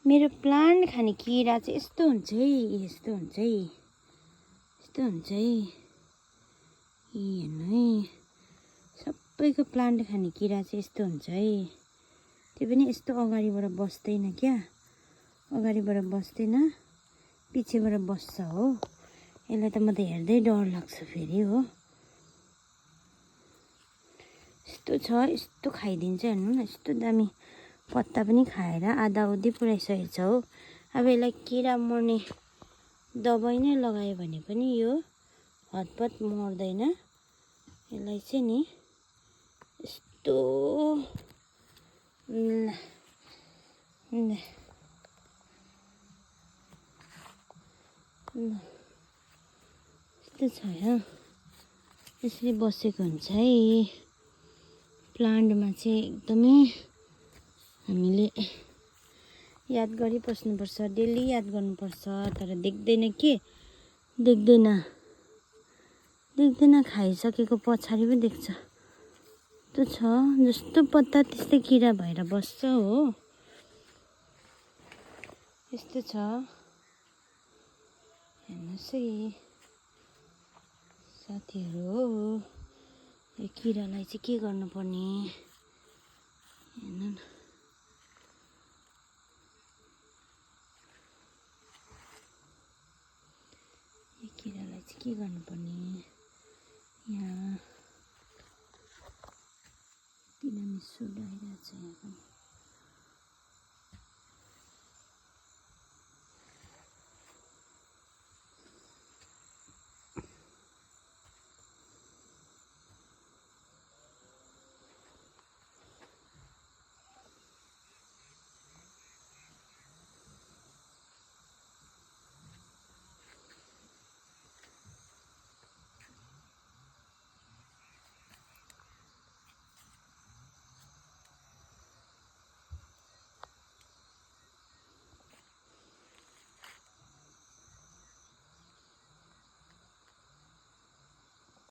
मेरो प्लान्ट खाने किरा चाहिँ यस्तो हुन्छ है, यस्तो हुन्छ है, यस्तो हुन्छ है। हेर्नु है, सबैको प्लान्ट खाने किरा चाहिँ यस्तो हुन्छ है। त्यो पनि यस्तो अगाडिबाट बस्दैन क्या, अगाडिबाट बस्दैन, पछिबाट बस्छ हो। यसलाई त म त हेर्दै डर लाग्छ फेरि हो। यस्तो छ, यस्तो खाइदिन्छ हेर्नु न, यस्तो दामी पत्ता पनि खाएर आधा उधी पुऱ्याइसकेको छ हो। अब यसलाई किरा मर्ने दबाई नै लगायो भने पनि यो हतपत मर्दैन। यसलाई चाहिँ नि यस्तो यस्तो छ या, यसरी बसेको हुन्छ है। प्लान्टमा चाहिँ एकदमै हामीले याद गरिबस्नुपर्छ, डेली याद गर्नुपर्छ। तर देख्दैन के, देख्दैन, देख्दैन, खाइसकेको पछाडि पो देख्छ। त्यो छ, जस्तो पत्ता त्यस्तै किरा भएर बस्छ हो। यस्तो छ, हेर्नुहोस् है साथीहरू हो। यो किरालाई चाहिँ के गर्नुपर्ने हेर्नु न। यो किरालाई चाहिँ के गर्नुपर्ने, यहाँ किन मिस सुडाइरहेको छ यहाँ पनि।